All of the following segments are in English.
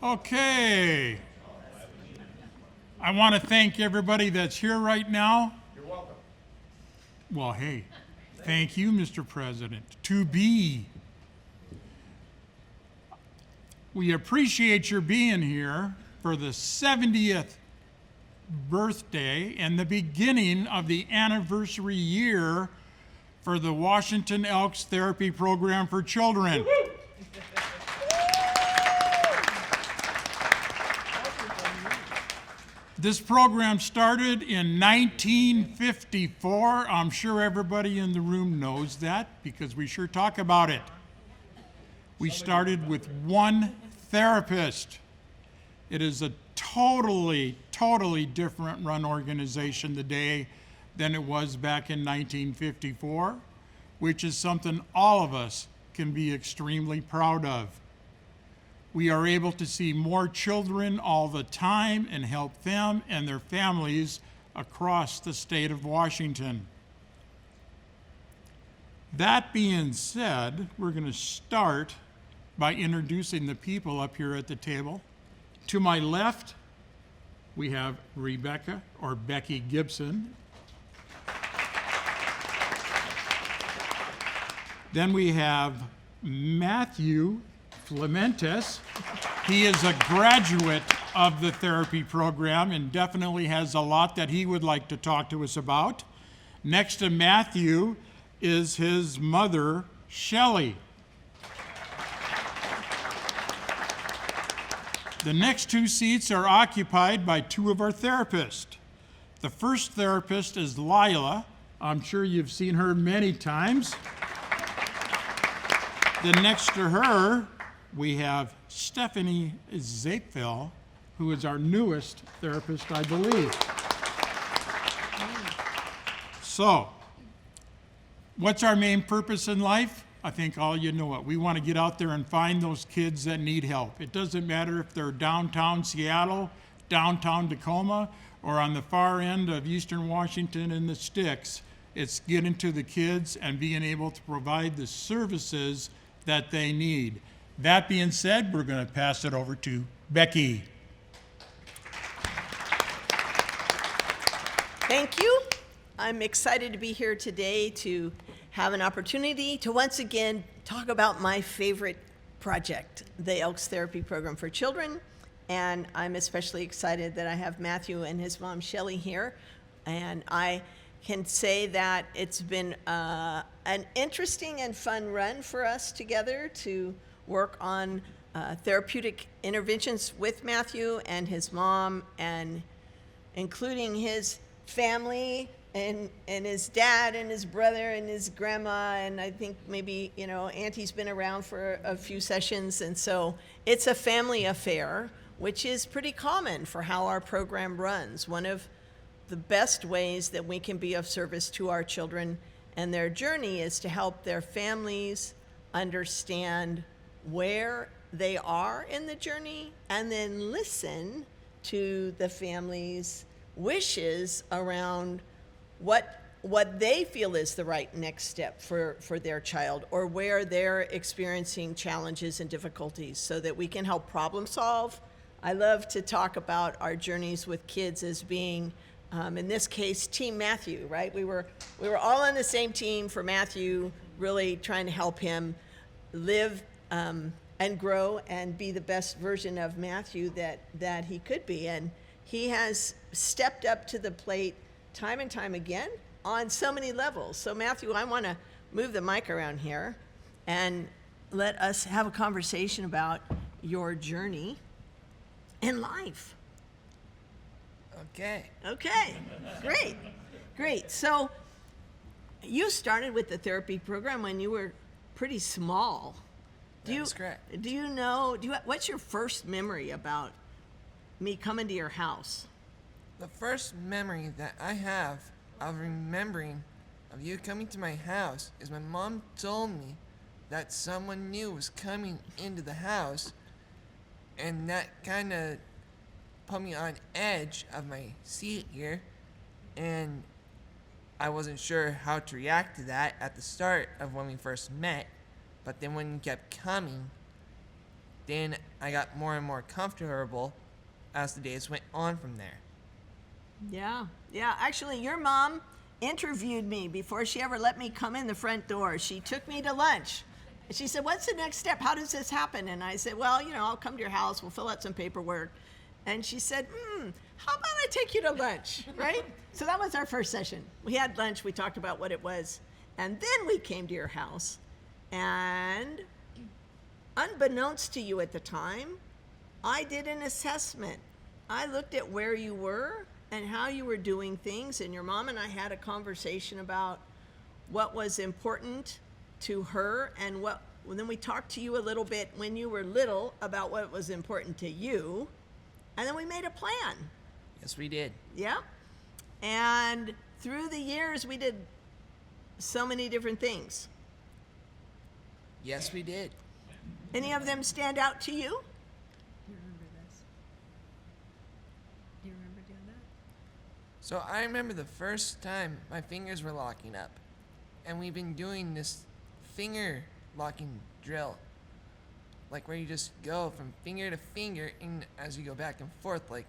Okay. I want to thank everybody that's here right now. You're welcome. Well, hey, thank you, Mr. President. To be. We appreciate your being here for the 70th birthday and the beginning of the anniversary year for the Washington Elks Therapy Program for Children. This program started in 1954. I'm sure everybody in the room knows that because we sure talk about it. We started with one therapist. It is a totally different run organization today than it was back in 1954, which is something all of us can be extremely proud of. We are able to see more children all the time and help them and their families across the state of Washington. That being said, we're going to start by introducing the people up here at the table. To my left, we have Rebecca, or Becky Gibson. Then we have Matthew Flementes. He is a graduate of the therapy program and definitely has a lot that he would like to talk to us about. Next to Matthew is his mother, Shelley. The next two seats are occupied by two of our therapists. The first therapist is Lila. I'm sure you've seen her many times. Then next to her, we have Stephanie Zapeville, who is our newest therapist, I believe. So, what's our main purpose in life? I think all you know it. We want to get out there and find those kids that need help. It doesn't matter if they're downtown Seattle, downtown Tacoma, or on the far end of eastern Washington in the sticks. It's getting to the kids and being able to provide the services that they need. That being said, we're going to pass it over to Becky. Thank you. I'm excited to be here today to have an opportunity to once again talk about my favorite project, the Elks Therapy Program for Children. And I'm especially excited that I have Matthew and his mom, Shelley, here. And I can say that it's been an interesting and fun run for us together to work on therapeutic interventions with Matthew and his mom, and including his family and his dad and his brother and his grandma, and I think maybe, Auntie's been around for a few sessions, and so it's a family affair, which is pretty common for how our program runs. One of the best ways that we can be of service to our children and their journey is to help their families understand where they are in the journey and then listen to the family's wishes around what they feel is the right next step for their child, or where they're experiencing challenges and difficulties, so that we can help problem solve. I love to talk about our journeys with kids as being, in this case, Team Matthew, right? We were all on the same team for Matthew, really trying to help him live and grow and be the best version of Matthew that he could be. And he has stepped up to the plate time and time again on so many levels. So Matthew, I want to move the mic around here and let us have a conversation about your journey in life. Okay. Great. So you started with the therapy program when you were pretty small. That's correct. What's your first memory about me coming to your house? The first memory that I have of remembering of you coming to my house is my mom told me that someone new was coming into the house, and that kind of put me on edge of my seat here, and I wasn't sure how to react to that at the start of when we first met, but then when you kept coming, then I got more and more comfortable as the days went on from there. Yeah. Actually, your mom interviewed me before she ever let me come in the front door. She took me to lunch. She said, "What's the next step? How does this happen?" And I said, "Well, I'll come to your house. We'll fill out some paperwork." And she said, "How about I take you to lunch?" Right? So that was our first session. We had lunch. We talked about what it was. And then we came to your house. And unbeknownst to you at the time, I did an assessment. I looked at where you were and how you were doing things, and your mom and I had a conversation about what was important to her, and then we talked to you a little bit when you were little about what was important to you, and then we made a plan. Yes, we did. Yeah. And through the years, we did so many different things. Yes, we did. Any of them stand out to you? You remember this? Do you remember doing that? So I remember the first time my fingers were locking up, and we've been doing this finger locking drill, like where you just go from finger to finger, and as you go back and forth, like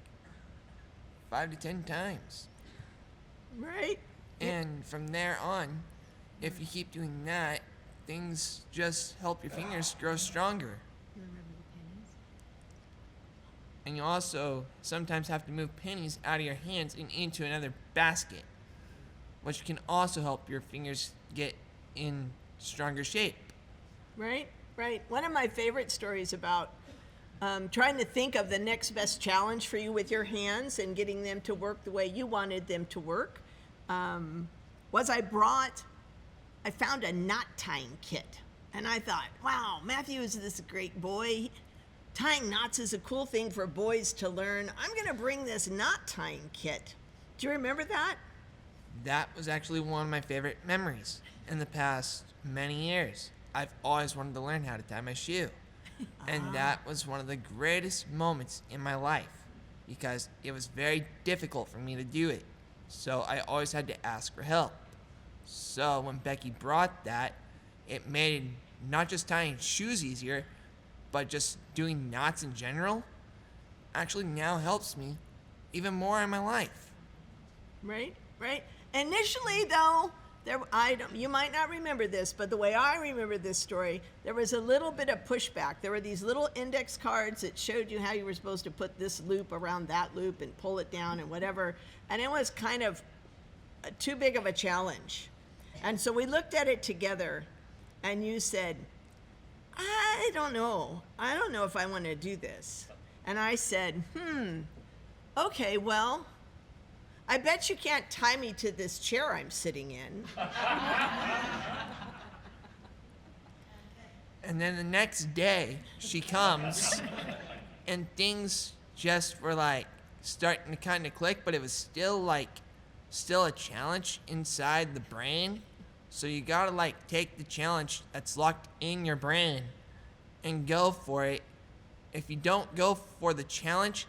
5 to 10 times. Right? And from there on, if you keep doing that, things just help your fingers grow stronger. You remember the pennies? And you also sometimes have to move pennies out of your hands and into another basket, which can also help your fingers get in stronger shape. Right. One of my favorite stories about trying to think of the next best challenge for you with your hands and getting them to work the way you wanted them to work was I found a knot tying kit. And I thought, wow, Matthew is this great boy. Tying knots is a cool thing for boys to learn. I'm going to bring this knot tying kit. Do you remember that? That was actually one of my favorite memories in the past many years. I've always wanted to learn how to tie my shoe. And that was one of the greatest moments in my life because it was very difficult for me to do it. So I always had to ask for help. So when Becky brought that, it made not just tying shoes easier, but just doing knots in general actually now helps me even more in my life. Right. Initially, though, you might not remember this, but the way I remember this story, there was a little bit of pushback. There were these little index cards that showed you how you were supposed to put this loop around that loop and pull it down and whatever. And it was kind of too big of a challenge. And so we looked at it together, and you said, I don't know if I want to do this. And I said, okay, well, I bet you can't tie me to this chair I'm sitting in. And then the next day, she comes, and things just were like starting to kind of click, but it was still a challenge inside the brain. So you gotta take the challenge that's locked in your brain and go for it. If you don't go for the challenge,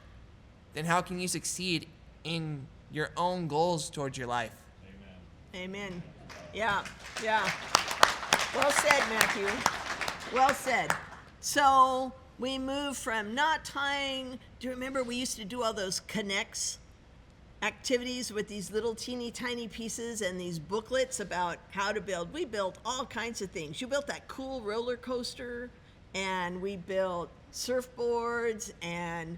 then how can you succeed in your own goals towards your life? Amen. Yeah. Well said, Matthew. Well said. So we moved from knot tying. Do you remember we used to do all those connects activities with these little teeny tiny pieces and these booklets about how to build? We built all kinds of things. You built that cool roller coaster, and we built surfboards, and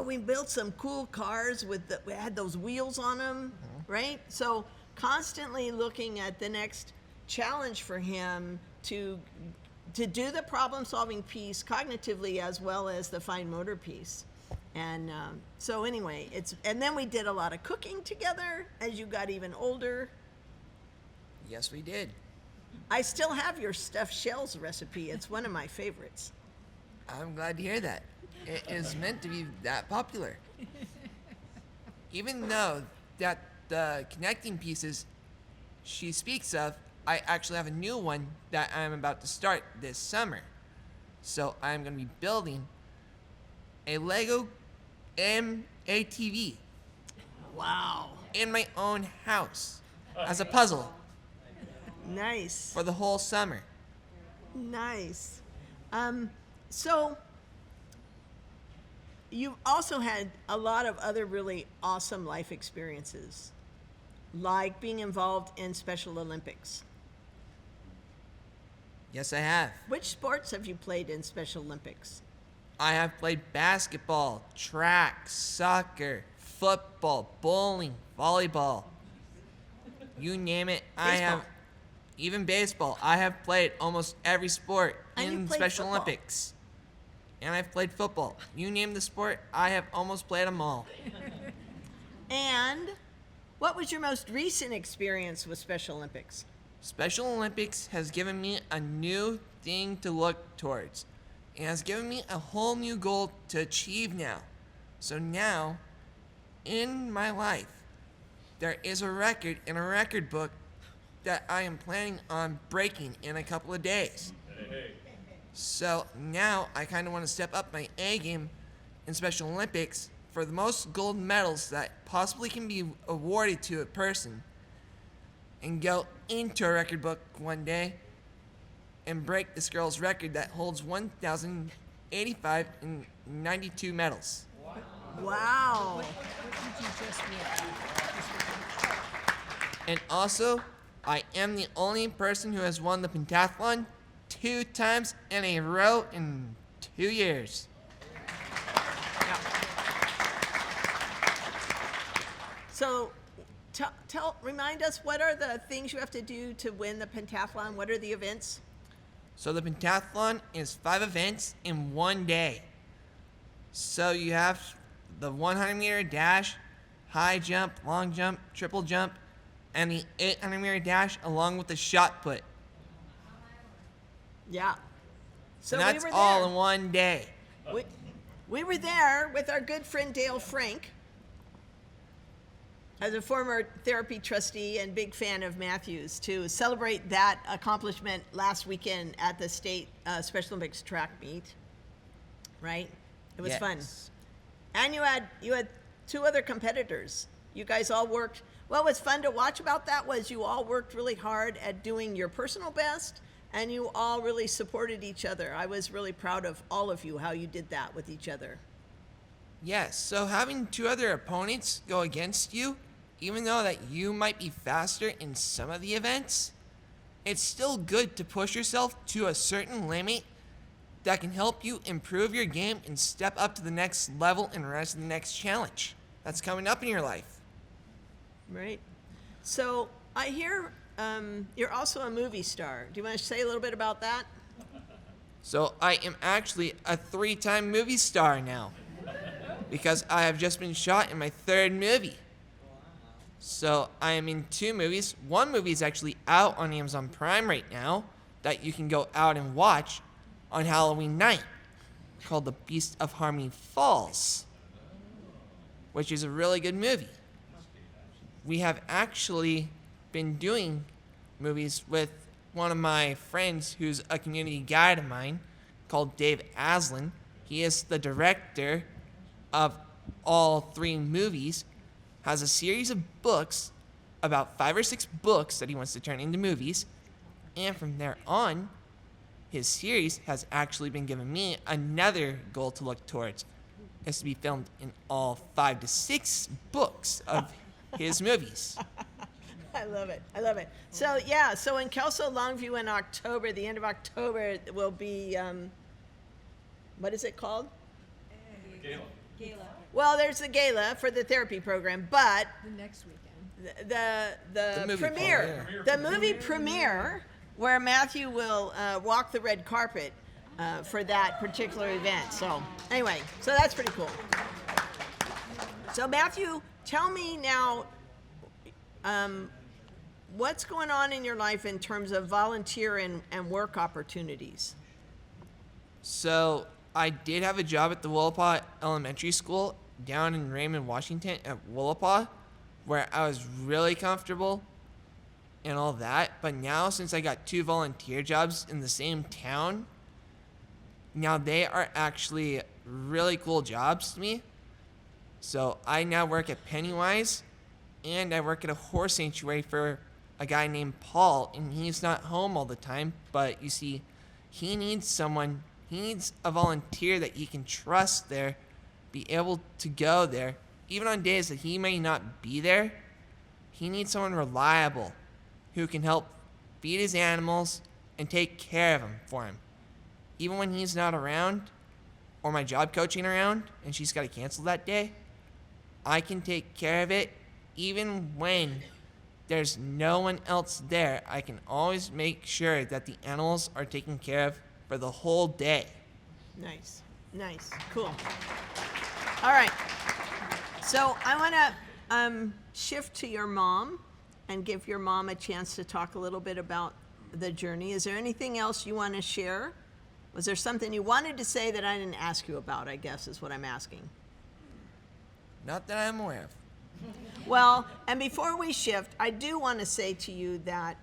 we built some cool cars we had those wheels on them, right? So constantly looking at the next challenge for him to do the problem-solving piece cognitively as well as the fine motor piece. And so anyway, and then we did a lot of cooking together as you got even older. Yes, we did. I still have your stuffed shells recipe. It's one of my favorites. I'm glad to hear that. It is meant to be that popular. Even though that the connecting pieces she speaks of, I actually have a new one that I'm about to start this summer. So I'm going to be building a Lego ATV Wow. in my own house as a puzzle Nice. for the whole summer. Nice. So you've also had a lot of other really awesome life experiences, like being involved in Special Olympics. Yes, I have. Which sports have you played in Special Olympics? I have played basketball, track, soccer, football, bowling, volleyball. You name it, I have. Baseball. Even baseball. I have played almost every sport And you in played Special football. Olympics. And I've played football. You name the sport, I have almost played them all. And what was your most recent experience with Special Olympics? Special Olympics has given me a new thing to look towards. It has given me a whole new goal to achieve now. So now, in my life, there is a record in a record book that I am planning on breaking in a couple of days. So now I kind of want to step up my A game in Special Olympics for the most gold medals that possibly can be awarded to a person and go into a record book one day and break this girl's record that holds 1,085 and 92 medals. Wow. What did you just win? And also, I am the only person who has won the pentathlon 2 times in a row in 2 years. So, remind us, what are the things you have to do to win the pentathlon? What are the events? So the pentathlon is 5 events in one day. So you have the 100-meter dash, high jump, long jump, triple jump, and the 800-meter dash along with the shot put. Yeah. So And that's we were all there. in one day. We were there with our good friend Dale Frank, as a former therapy trustee and big fan of Matthew's, to celebrate that accomplishment last weekend at the state Special Olympics track meet. Right? It was fun. Yes. And you had 2 other competitors. You guys all worked. What was fun to watch about that was you all worked really hard at doing your personal best, and you all really supported each other. I was really proud of all of you, how you did that with each other. Yes, so having 2 other opponents go against you, even though that you might be faster in some of the events, it's still good to push yourself to a certain limit that can help you improve your game and step up to the next level and rise to the next challenge that's coming up in your life. Right. So I hear you're also a movie star. Do you want to say a little bit about that? So I am actually a 3-time movie star now because I have just been shot in my 3rd movie. So I am in 2 movies. One movie is actually out on Amazon Prime right now that you can go out and watch on Halloween night, called The Beast of Harmony Falls, which is a really good movie. We have actually been doing movies with one of my friends who's a community guide of mine called Dave Aslan. He is the director of all 3 movies, has a series of books, about 5 or 6 books that he wants to turn into movies, and from there on, his series has actually been giving me another goal to look towards, is to be filmed in all 5 to 6 books of his movies. I love it. I love it. So yeah, so in Kelso Longview in October, the end of October, will be what is it called? Gala. Well, there's the gala for the therapy program, but The next weekend. the movie premiere, premiere. the movie premiere, where Matthew will walk the red carpet for that particular event. So anyway, so that's pretty cool. So Matthew, tell me now, what's going on in your life in terms of volunteer and work opportunities? So I did have a job at the Willapa Elementary School down in Raymond, Washington at Willapa, where I was really comfortable and all that. But now, since I got 2 volunteer jobs in the same town, now they are actually really cool jobs to me. So I now work at Pennywise, and I work at a horse sanctuary for a guy named Paul, and he's not home all the time, but you see, he needs a volunteer that he can trust there be able to go there, even on days that he may not be there, he needs someone reliable who can help feed his animals and take care of them for him. Even when he's not around, or my job coaching around, and she's got to cancel that day, I can take care of it. Even when there's no one else there, I can always make sure that the animals are taken care of for the whole day. Nice, cool. All right, so I want to shift to your mom and give your mom a chance to talk a little bit about the journey. Is there anything else you want to share? Was there something you wanted to say that I didn't ask you about, I guess is what I'm asking. Not that I'm aware of. Well, and before we shift, I do want to say to you that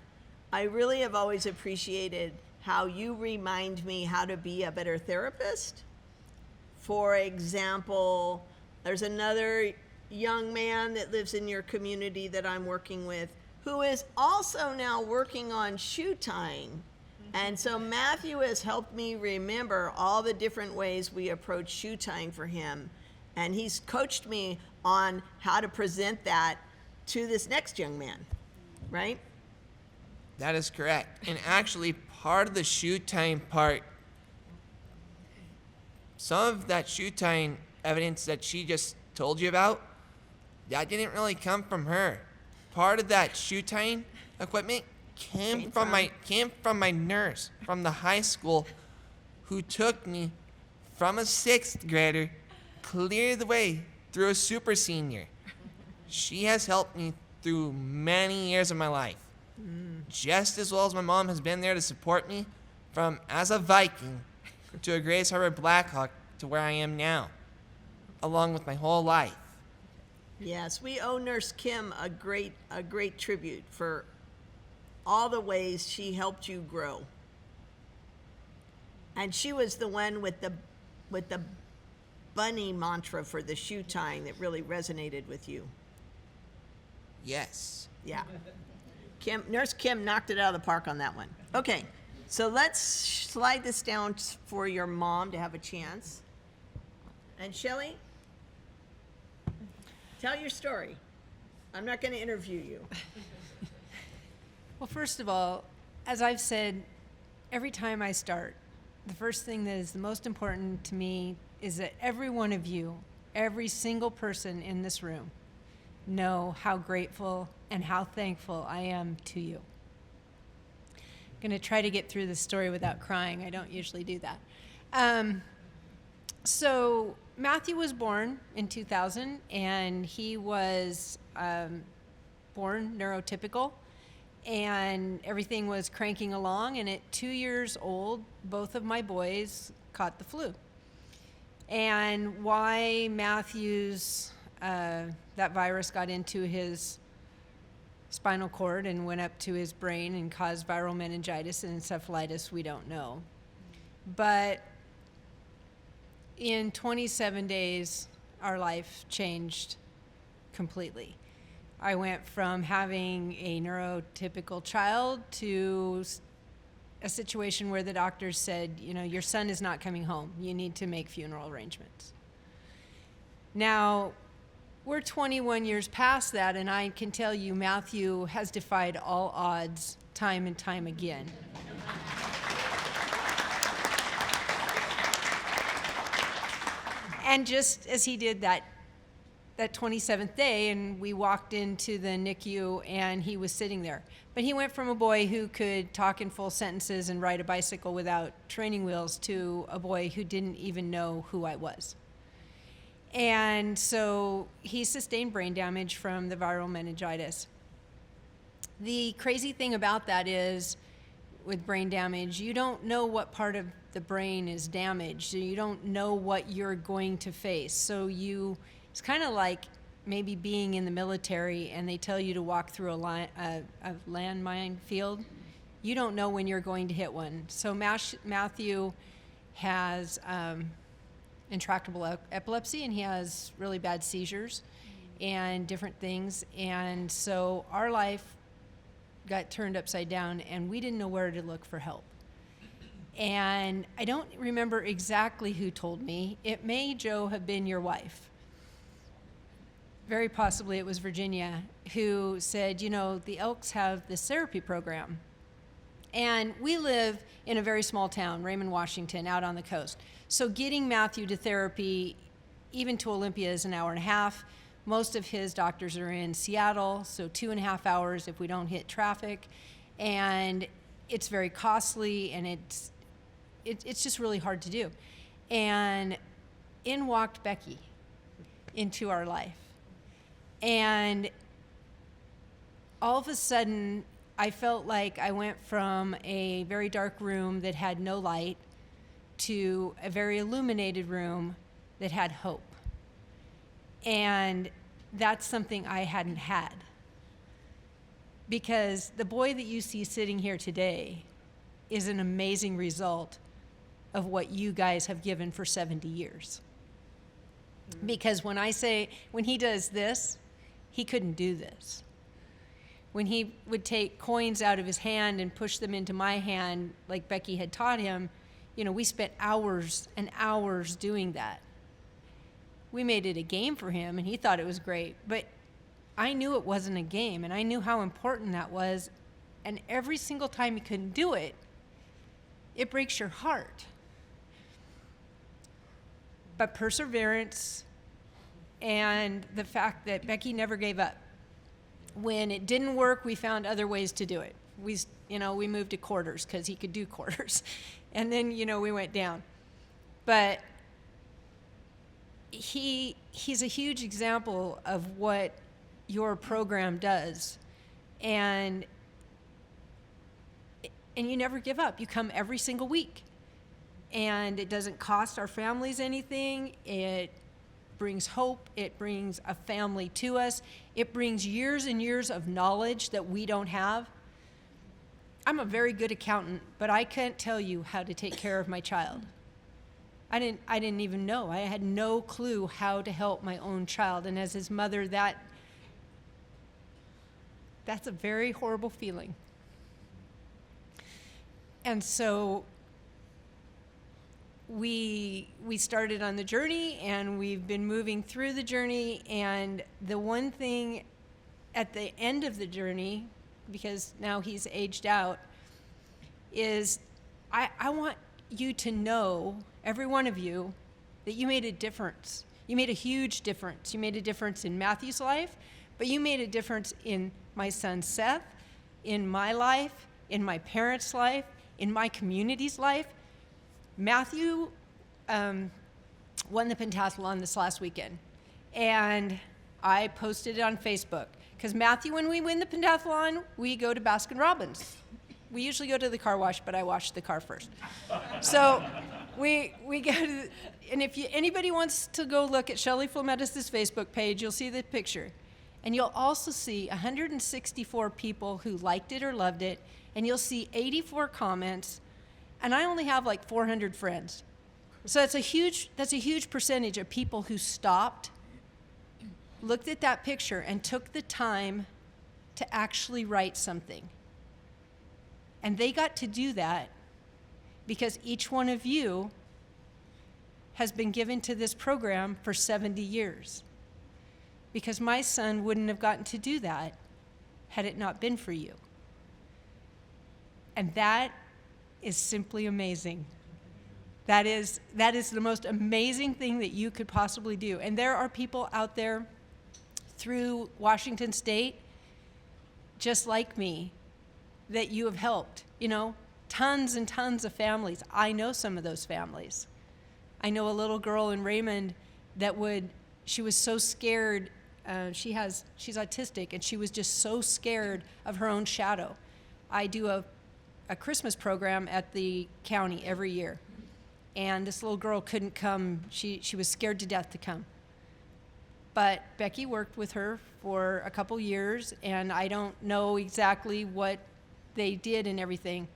I really have always appreciated how you remind me how to be a better therapist. For example, there's another young man that lives in your community that I'm working with who is also now working on shoe tying. And so Matthew has helped me remember all the different ways we approach shoe tying for him. And he's coached me on how to present that to this next young man, right? That is correct. And actually, part of the shoe tying part, some of that shoe tying evidence that she just told you about, that didn't really come from her. Part of that shoe tying equipment came from my nurse from the high school, who took me from a 6th grader clear the way through a super senior. She has helped me through many years of my life, just as well as my mom has been there to support me from as a Viking to a Grays Harbor Blackhawk to where I am now, along with my whole life. Yes, we owe Nurse Kim a great tribute for all the ways she helped you grow. And she was the one with the bunny mantra for the shoe tying that really resonated with you. Yes. Yeah. Nurse Kim knocked it out of the park on that one. Okay, so let's slide this down for your mom to have a chance. And Shelley, tell your story. I'm not going to interview you. Well, first of all, as I've said, every time I start, the first thing that is the most important to me is that every one of you, every single person in this room, know how grateful and how thankful I am to you. I'm going to try to get through this story without crying. I don't usually do that. So Matthew was born in 2000, and he was born neurotypical, and everything was cranking along, and at 2 years old, both of my boys caught the flu. And why Matthew's, that virus got into his spinal cord and went up to his brain and caused viral meningitis and encephalitis, we don't know. But in 27 days, our life changed completely. I went from having a neurotypical child to a situation where the doctors said, you know, your son is not coming home. You need to make funeral arrangements. Now, we're 21 years past that, and I can tell you Matthew has defied all odds time and time again. And just as he did that 27th day, and we walked into the NICU, and he was sitting there. But he went from a boy who could talk in full sentences and ride a bicycle without training wheels to a boy who didn't even know who I was. And so he sustained brain damage from the viral meningitis. The crazy thing about that is, with brain damage, you don't know what part of the brain is damaged. You don't know what you're going to face. So it's kind of like maybe being in the military and they tell you to walk through a landmine field. You don't know when you're going to hit one. So Matthew has intractable epilepsy, and he has really bad seizures and different things. And so our life got turned upside down, and we didn't know where to look for help. And I don't remember exactly who told me. It may, Joe, have been your wife. Very possibly it was Virginia, who said, you know, the Elks have this therapy program. And we live in a very small town, Raymond, Washington, out on the coast. So getting Matthew to therapy, even to Olympia, is an hour and a half. Most of his doctors are in Seattle, so 2.5 hours if we don't hit traffic. And it's very costly, and it's just really hard to do. And in walked Becky into our life. And all of a sudden, I felt like I went from a very dark room that had no light to a very illuminated room that had hope. And that's something I hadn't had. Because the boy that you see sitting here today is an amazing result of what you guys have given for 70 years. Because when he does this, he couldn't do this. When he would take coins out of his hand and push them into my hand, like Becky had taught him, you know, we spent hours and hours doing that. We made it a game for him, and he thought it was great. But I knew it wasn't a game, and I knew how important that was. And every single time he couldn't do it, it breaks your heart. But perseverance and the fact that Becky never gave up. When it didn't work, we found other ways to do it. We moved to quarters because he could do quarters. And then, we went down. But he's a huge example of what your program does. And you never give up. You come every single week. And it doesn't cost our families anything. It brings hope. It brings a family to us. It brings years and years of knowledge that we don't have. I'm a very good accountant, but I can't tell you how to take care of my child. I didn't even know. I had no clue how to help my own child. And as his mother, that's a very horrible feeling. And so we started on the journey, and we've been moving through the journey. And the one thing at the end of the journey, because now he's aged out, is I want you to know, every one of you, that you made a difference. You made a huge difference. You made a difference in Matthew's life, but you made a difference in my son Seth, in my life, in my parents' life, in my community's life. Matthew won the pentathlon this last weekend, and I posted it on Facebook. Because Matthew, when we win the pentathlon, we go to Baskin-Robbins. We usually go to the car wash, but I wash the car first. So we go to, and if anybody wants to go look at Shelley Flametis' Facebook page, you'll see the picture. And you'll also see 164 people who liked it or loved it, and you'll see 84 comments, and I only have like 400 friends. So that's a huge percentage of people who stopped, looked at that picture, and took the time to actually write something. And they got to do that because each one of you has been given to this program for 70 years. Because my son wouldn't have gotten to do that had it not been for you. And that is simply amazing. That is the most amazing thing that you could possibly do. And there are people out there through Washington State, just like me, that you have helped. Tons and tons of families. I know some of those families. I know a little girl in Raymond she was so scared. She's autistic, and she was just so scared of her own shadow. I do a Christmas program at the county every year, and this little girl couldn't come. She was scared to death to come. But Becky worked with her for a couple years, and I don't know exactly what they did and everything,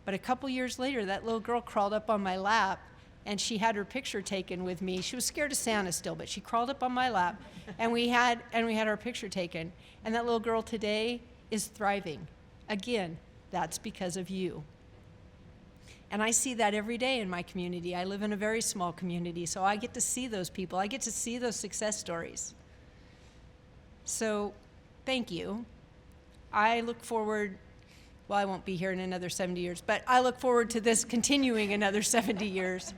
but a couple years later, that little girl crawled up on my lap, and she had her picture taken with me. She was scared of Santa still, but she crawled up on my lap, and we had our picture taken. And that little girl today is thriving. Again, that's because of you. And I see that every day in my community. I live in a very small community, so I get to see those people. I get to see those success stories. So thank you. I look forward, well, I won't be here in another 70 years, but I look forward to this continuing another 70 years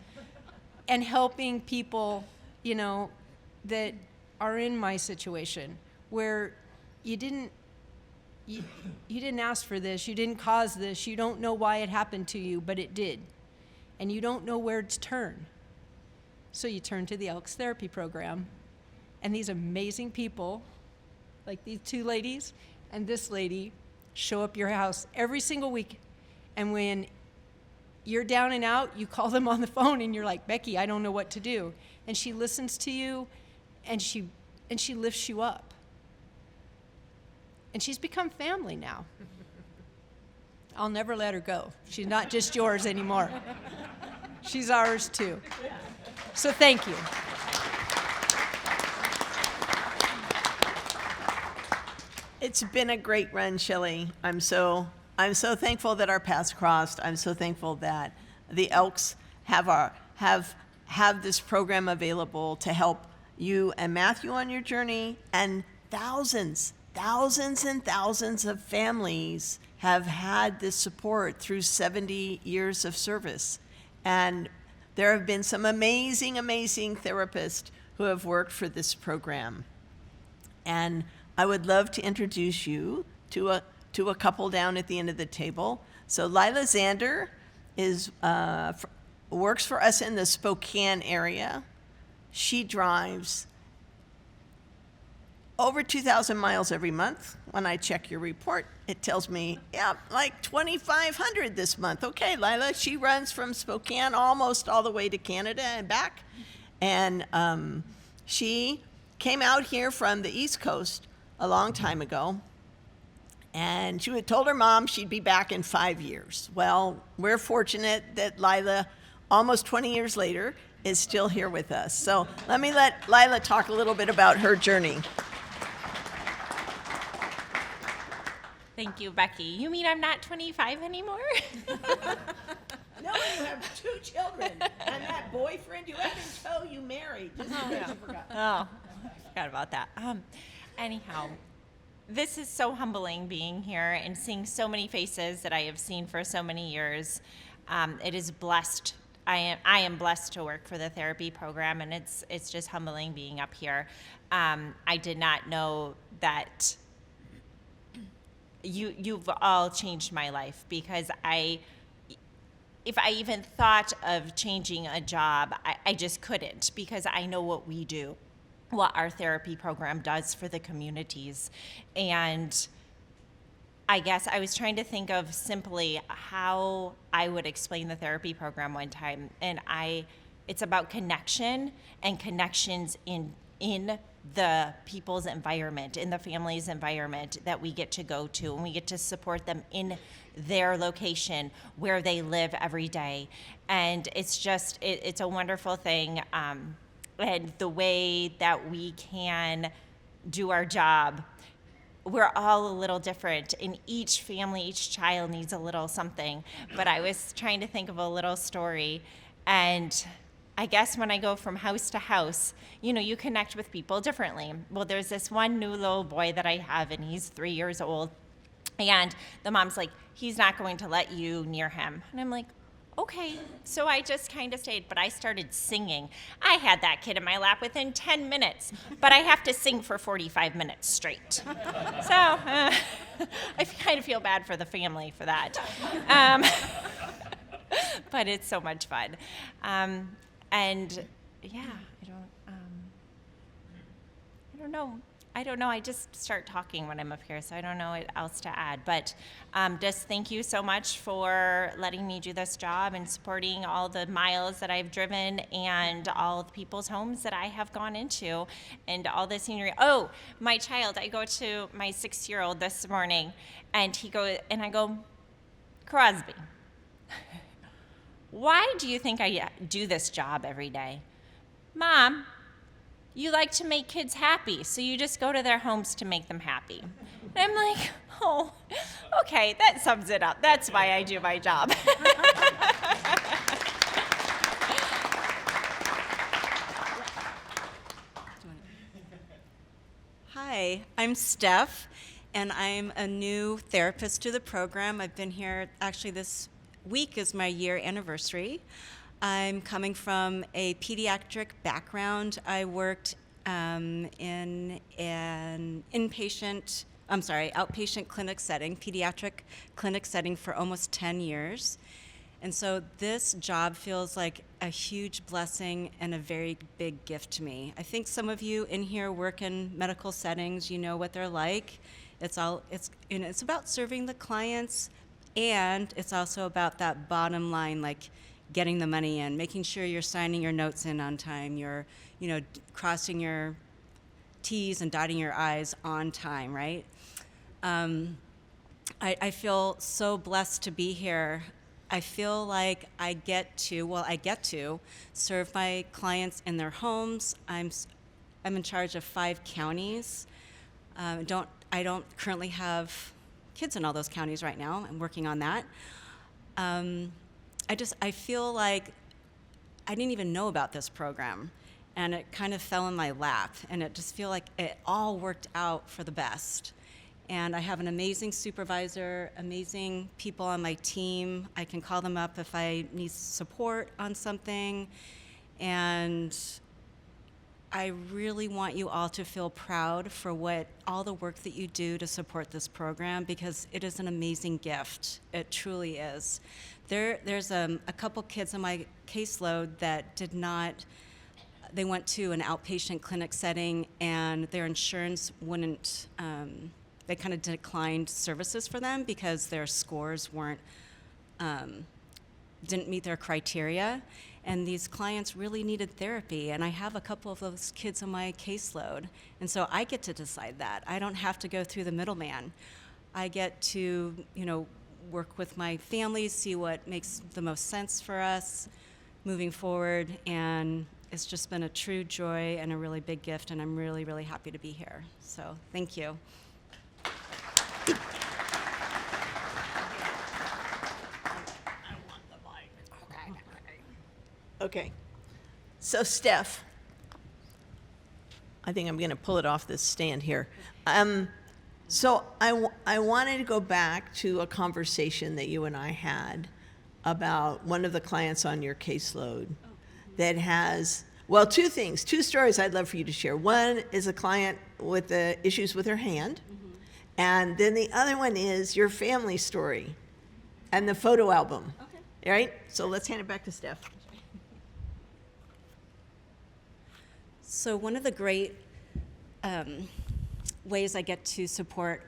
and helping people, you know, that are in my situation where you didn't ask for this, you didn't cause this, you don't know why it happened to you, but it did. And you don't know where to turn. So you turn to the Elks Therapy Program. And these amazing people, like these two ladies and this lady, show up your house every single week. And when you're down and out, you call them on the phone and you're like, Becky, I don't know what to do. And she listens to you and she lifts you up. And she's become family now. I'll never let her go. She's not just yours anymore. She's ours too. So thank you. It's been a great run, Shelley. I'm so thankful that our paths crossed. I'm so thankful that the Elks have this program available to help you and Matthew on your journey, and thousands and thousands of families have had this support through 70 years of service. And there have been some amazing therapists who have worked for this program. And I would love to introduce you to a couple down at the end of the table. So Lila Zander works for us in the Spokane area. She drives over 2,000 miles every month. When I check your report, it tells me, yeah, like 2,500 this month. Okay, Lila, she runs from Spokane almost all the way to Canada and back. And she came out here from the East Coast a long time ago. And she had told her mom she'd be back in 5 years. Well, we're fortunate that Lila, almost 20 years later, is still here with us. So let me let Lila talk a little bit about her journey. Thank you, Becky. You mean I'm not 25 anymore? No, you have 2 children, and that boyfriend you haven't told you married. Just in case you forgot. Oh, I forgot about that. Anyhow, this is so humbling being here and seeing so many faces that I have seen for so many years. It is blessed. I am blessed to work for the therapy program, and it's just humbling being up here. I did not know that you've all changed my life, because if I even thought of changing a job, I just couldn't, because I know what we do, what our therapy program does for the communities. And I guess I was trying to think of simply how I would explain the therapy program one time. And it's about connection and connections in the people's environment, in the family's environment that we get to go to, and we get to support them in their location where they live every day. And it's just, it's a wonderful thing. And the way that we can do our job, we're all a little different, and each family, each child needs a little something. But I was trying to think of a little story, and I guess when I go from house to house, you connect with people differently. Well, there's this one new little boy that I have, and he's 3 years old, and the mom's like, he's not going to let you near him. And I'm like, okay. So I just kind of stayed, but I started singing. I had that kid in my lap within 10 minutes, but I have to sing for 45 minutes straight. So I kind of feel bad for the family for that. But it's so much fun. And yeah, I don't know. I just start talking when I'm up here, so I don't know what else to add. But just thank you so much for letting me do this job and supporting all the miles that I've driven and all the people's homes that I have gone into and all the scenery. Oh, my child, I go to my 6-year-old this morning, and I go, Crosby, why do you think I do this job every day? Mom, you like to make kids happy, so you just go to their homes to make them happy. And I'm like, oh, okay, that sums it up. That's why I do my job. Hi, I'm Steph, and I'm a new therapist to the program. I've been here, actually, this week is my year anniversary. I'm coming from a pediatric background. I worked in an outpatient clinic setting, pediatric clinic setting for almost 10 years. And so this job feels like a huge blessing and a very big gift to me. I think some of you in here work in medical settings, you know what they're like. It's about serving the clients, and it's also about that bottom line, like getting the money in, making sure you're signing your notes in on time, you're, crossing your T's and dotting your I's on time, right? I feel so blessed to be here. I feel like I get to serve my clients in their homes. I'm in charge of 5 counties. I don't currently have kids in all those counties right now. I'm working on that. I feel like I didn't even know about this program, and it kind of fell in my lap, and it just feel like it all worked out for the best. And I have an amazing supervisor, amazing people on my team. I can call them up if I need support on something. And I really want you all to feel proud for all the work that you do to support this program, because it is an amazing gift. It truly is. There's a couple kids on my caseload that they went to an outpatient clinic setting, and their insurance wouldn't, they kind of declined services for them because their scores didn't meet their criteria. And these clients really needed therapy, and I have a couple of those kids on my caseload. And so I get to decide that. I don't have to go through the middleman. I get to, work with my family, see what makes the most sense for us moving forward. And it's just been a true joy and a really big gift, and I'm really, really happy to be here. So thank you. Okay. So, Steph, I think I'm going to pull it off this stand here. So I wanted to go back to a conversation that you and I had about one of the clients on your caseload that has, well, 2 things, 2 stories I'd love for you to share. One is a client with the issues with her hand, and then the other one is your family story and the photo album. Okay. All right? So let's hand it back to Steph. So one of the great ways I get to support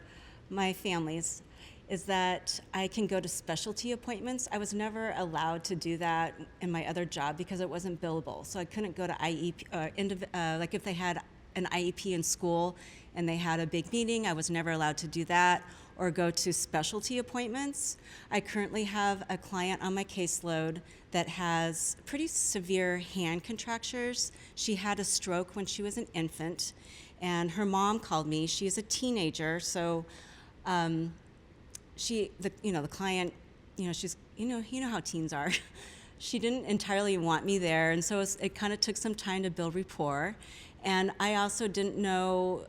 my families is that I can go to specialty appointments. I was never allowed to do that in my other job because it wasn't billable. So I couldn't go to IEP, like if they had an IEP in school and they had a big meeting, I was never allowed to do that, or go to specialty appointments. I currently have a client on my caseload that has pretty severe hand contractures. She had a stroke when she was an infant, and her mom called me. She's a teenager, so the client, she's, you know how teens are. She didn't entirely want me there, and so it kind of took some time to build rapport. And I also didn't know,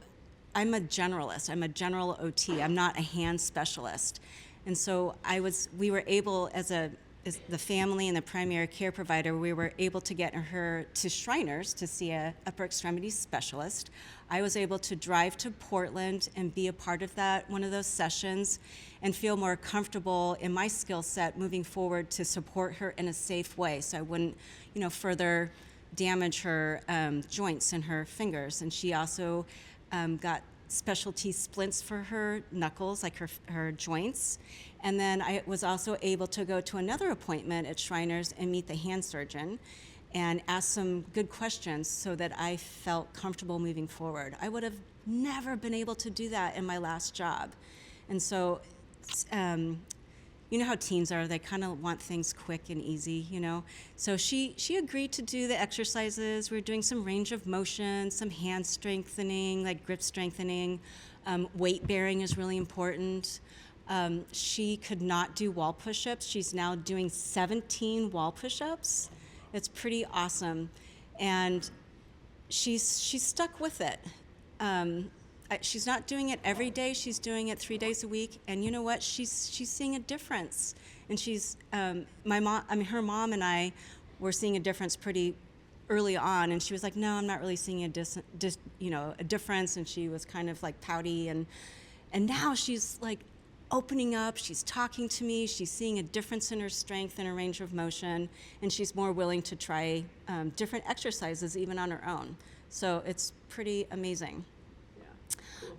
I'm a generalist. I'm a general OT. I'm not a hand specialist. And so we were able, as the family and the primary care provider, we were able to get her to Shriners to see a upper extremity specialist. I was able to drive to Portland and be a part of one of those sessions, and feel more comfortable in my skill set moving forward to support her in a safe way, so I wouldn't, further damage her joints in her fingers. And she also got specialty splints for her knuckles, like her joints. And then I was also able to go to another appointment at Shriners and meet the hand surgeon and ask some good questions so that I felt comfortable moving forward. I would have never been able to do that in my last job. And so, you know how teens are, they kind of want things quick and easy, So she agreed to do the exercises. We were doing some range of motion, some hand strengthening, like grip strengthening. Weight bearing is really important. She could not do wall push-ups. She's now doing 17 wall push-ups. It's pretty awesome. And she's stuck with it. she's not doing it every day. She's doing it 3 days a week, and you know what? She's seeing a difference. And she's her mom and I were seeing a difference pretty early on, and she was like, "No, I'm not really seeing a difference." And she was kind of like pouty, and now she's like opening up. She's talking to me. She's seeing a difference in her strength and her range of motion, and she's more willing to try different exercises even on her own. So it's pretty amazing.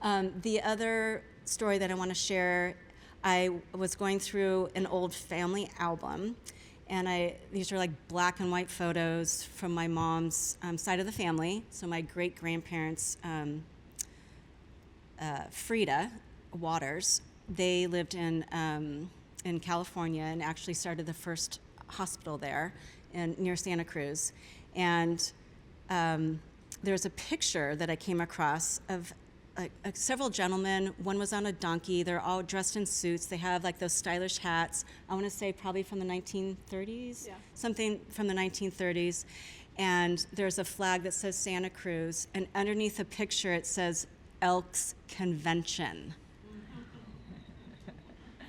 The other story that I want to share, I was going through an old family album, and these are like black and white photos from my mom's side of the family. So my great-grandparents, Frida Waters, they lived in California and actually started the first hospital there near Santa Cruz. And there's a picture that I came across of several gentlemen. One was on a donkey. They're all dressed in suits. They have like those stylish hats. I want to say probably from the 1930s, something from the 1930s. And there's a flag that says Santa Cruz, and underneath the picture it says Elks Convention.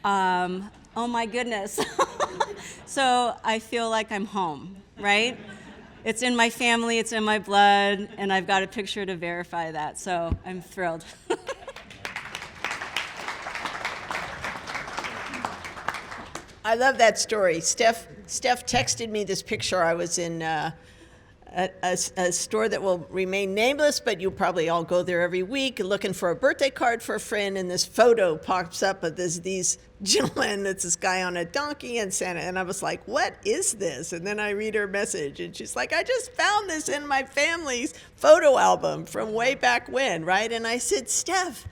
Oh my goodness. So I feel like I'm home, right? It's in my family, it's in my blood, and I've got a picture to verify that, so I'm thrilled. I love that story. Steph texted me this picture. I was in a store that will remain nameless, but you probably all go there every week looking for a birthday card for a friend, and this photo pops up of these gentlemen. It's this guy on a donkey and Santa, and I was like, what is this? And then I read her message, and she's like, I just found this in my family's photo album from way back when, right? And I said, Steph,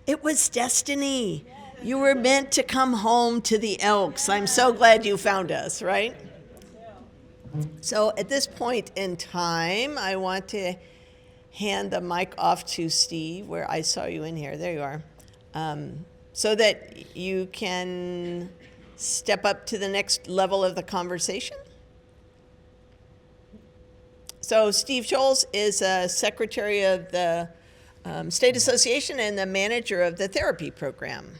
it was destiny. You were meant to come home to the Elks. I'm so glad you found us, right? So at this point in time, I want to hand the mic off to Steve, where I saw you in here. There you are. So that you can step up to the next level of the conversation. So Steve Scholes is Secretary of the State Association and the manager of the therapy program.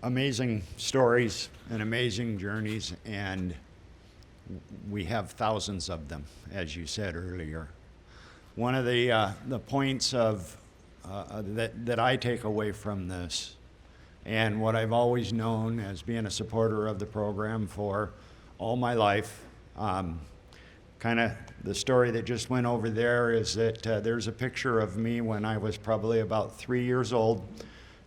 Amazing stories and amazing journeys, and we have thousands of them, as you said earlier. One of the points of that I take away from this, and what I've always known as being a supporter of the program for all my life, kind of the story that just went over there is that there's a picture of me when I was probably about 3 years old,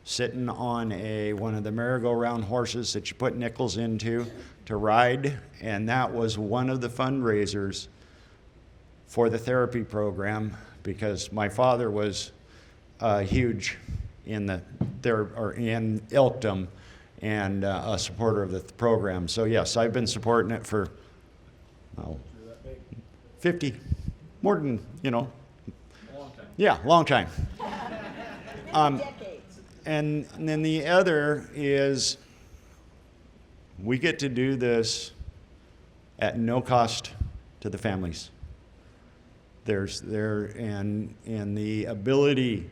sitting on one of the merry-go-round horses that you put nickels into to ride, and that was one of the fundraisers for the therapy program, because my father was huge in in Elkdom and a supporter of the program. So yes, I've been supporting it for 50, more than, a long time. Yeah, long time. And then the other is we get to do this at no cost to the families. And the ability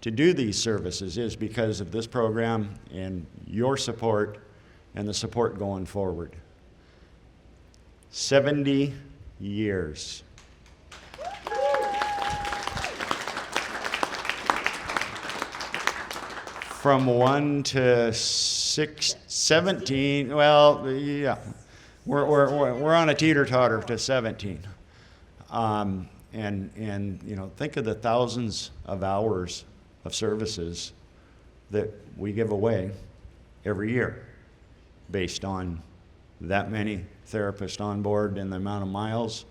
to do these services is because of this program and your support and the support going forward. 70 years. From 1 to 6, 17, well, yeah, we're on a teeter-totter to 17. And think of the thousands of hours of services that we give away every year based on that many therapists on board and the amount of miles.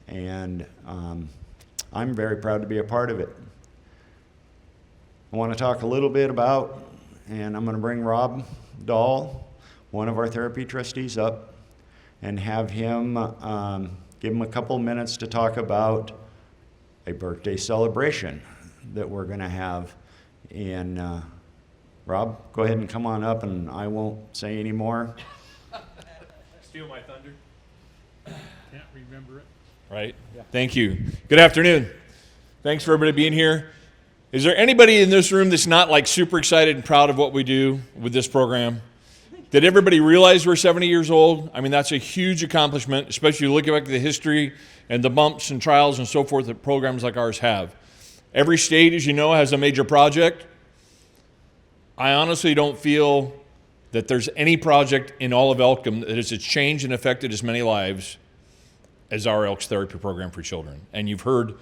And I'm very proud to be a part of it. I want to talk a little bit about, and I'm going to bring Rob Dahl, one of our therapy trustees, up and have him give him a couple minutes to talk about a birthday celebration that we're going to have. And Rob, go ahead and come on up, and I won't say any more. Steal my thunder? Can't remember it. Right? Thank you. Good afternoon. Thanks for everybody being here. Is there anybody in this room that's not like super excited and proud of what we do with this program? Did everybody realize we're 70 years old? I mean, that's a huge accomplishment, especially looking back at the history and the bumps and trials and so forth that programs like ours have. Every state, as you know, has a major project. I honestly don't feel that there's any project in all of Elkham that has changed and affected as many lives as our Elks Therapy Program for Children. And you've heard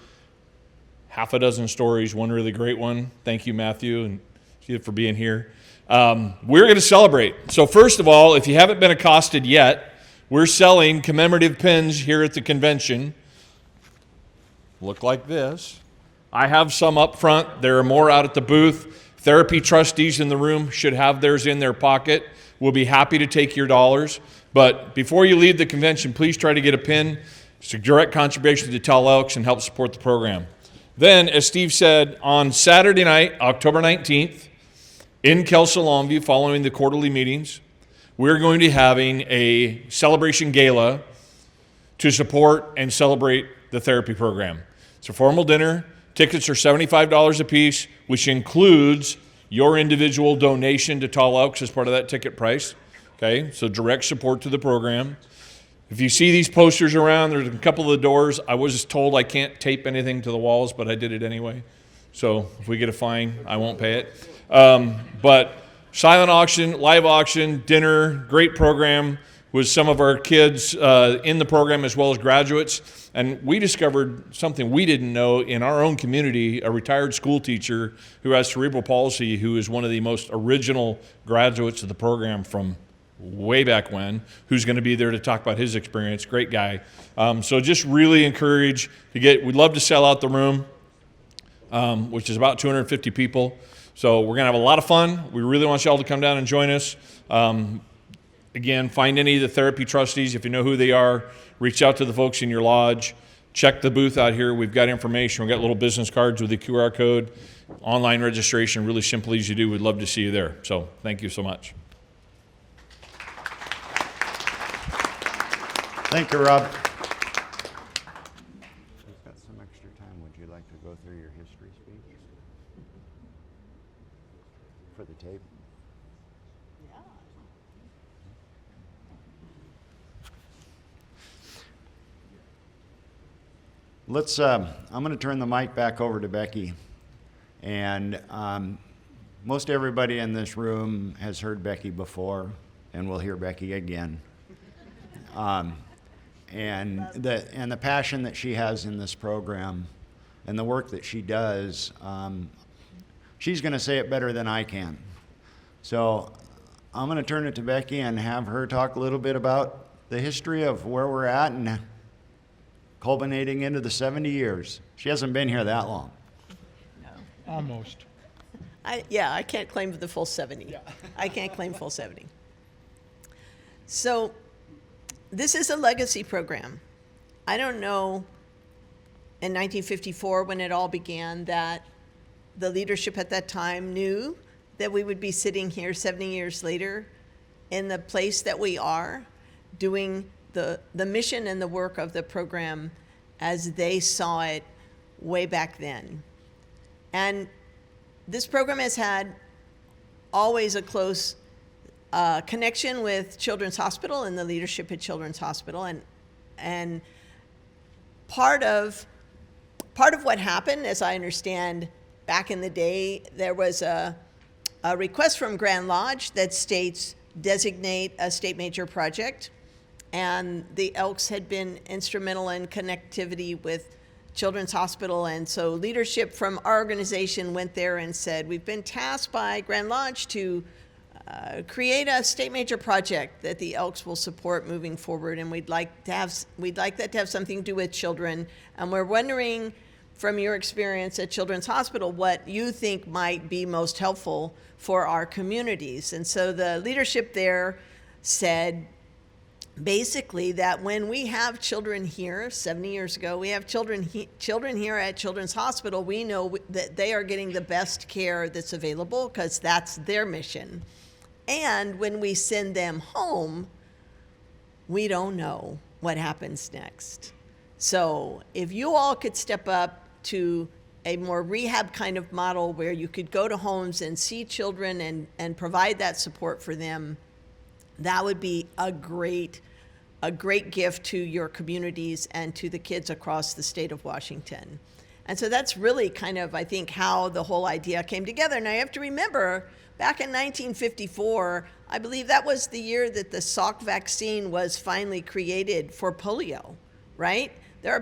half a dozen stories, one really great one. Thank you, Matthew, and Steve for being here. We're going to celebrate. So first of all, if you haven't been accosted yet, we're selling commemorative pins here at the convention. Look like this. I have some up front. There are more out at the booth. Therapy trustees in the room should have theirs in their pocket. We'll be happy to take your dollars. But before you leave the convention, please try to get a pin. It's a direct contribution to Tell Elks and help support the program. Then, as Steve said, on Saturday night, October 19th, in Kelso Longview, following the quarterly meetings, we're going to be having a celebration gala to support and celebrate the therapy program. It's a formal dinner. Tickets are $75 a piece, which includes your individual donation to Tall Elks as part of that ticket price. Okay, so direct support to the program. If you see these posters around, there's a couple of the doors. I was told I can't tape anything to the walls, but I did it anyway. So if we get a fine, I won't pay it. But silent auction, live auction, dinner, great program with some of our kids in the program as well as graduates. And we discovered something we didn't know in our own community, a retired school teacher who has cerebral palsy, who is one of the most original graduates of the program from way back when, who's going to be there to talk about his experience. Great guy. So just really encourage to we'd love to sell out the room, which is about 250 people. So we're going to have a lot of fun. We really want y'all to come down and join us. Again, find any of the therapy trustees. If you know who they are, reach out to the folks in your lodge. Check the booth out here. We've got information. We've got little business cards with the QR code. Online registration, really simple, easy to do. We'd love to see you there. So thank you so much. Thank you, Rob. We've got some extra time. Would you like to go through your history speech for the tape? Let's. I'm going to turn the mic back over to Becky, and most everybody in this room has heard Becky before, and will hear Becky again. And the passion that she has in this program, and the work that she does, she's going to say it better than I can. So I'm going to turn it to Becky and have her talk a little bit about the history of where we're at and culminating into the 70 years. She hasn't been here that long. Almost. I can't claim the full 70. Yeah. I can't claim full 70. So this is a legacy program. I don't know in 1954 when it all began that the leadership at that time knew that we would be sitting here 70 years later in the place that we are, doing the mission and the work of the program as they saw it way back then. And this program has had always a close connection with Children's Hospital and the leadership at Children's Hospital. And part of what happened, as I understand, back in the day, there was a request from Grand Lodge that states designate a state major project. And the Elks had been instrumental in connectivity with Children's Hospital. And so leadership from our organization went there and said, we've been tasked by Grand Lodge to create a state major project that the Elks will support moving forward. And we'd like that to have something to do with children. And we're wondering, from your experience at Children's Hospital, what you think might be most helpful for our communities. And so the leadership there said, basically, that when we have children here, 70 years ago, we have children here at Children's Hospital, we know that they are getting the best care that's available because that's their mission. And when we send them home, we don't know what happens next. So if you all could step up to a more rehab kind of model where you could go to homes and see children and provide that support for them, that would be a great gift to your communities and to the kids across the state of Washington. And so that's really kind of, I think, how the whole idea came together. Now you have to remember, back in 1954, I believe that was the year that the Salk vaccine was finally created for polio, right? There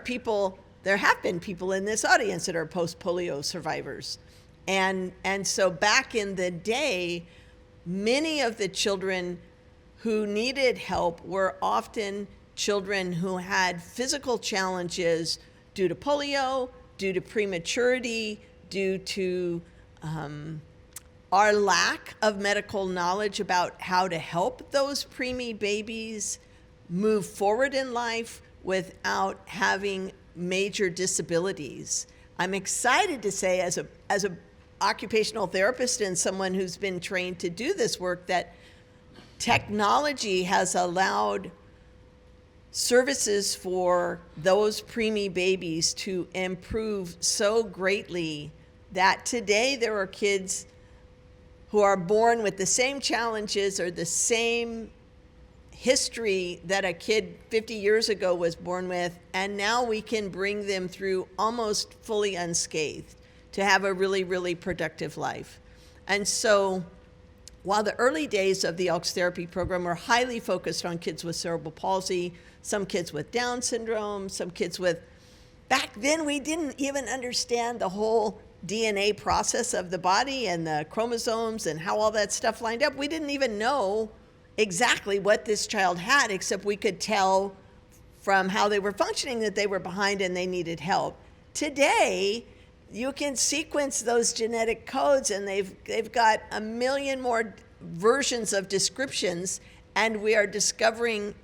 have been people in this audience that are post-polio survivors. And so back in the day, many of the children who needed help were often children who had physical challenges due to polio, due to prematurity, due to our lack of medical knowledge about how to help those preemie babies move forward in life without having major disabilities. I'm excited to say, as a occupational therapist and someone who's been trained to do this work, that technology has allowed services for those preemie babies to improve so greatly that today there are kids who are born with the same challenges or the same history that a kid 50 years ago was born with, and now we can bring them through almost fully unscathed to have a really, really productive life. And so while the early days of the Elks therapy program were highly focused on kids with cerebral palsy, some kids with Down syndrome, some kids with, back then we didn't even understand the whole DNA process of the body and the chromosomes and how all that stuff lined up. We didn't even know exactly what this child had, except we could tell from how they were functioning that they were behind and they needed help. Today, you can sequence those genetic codes, and they've got a million more versions of descriptions, and we are discovering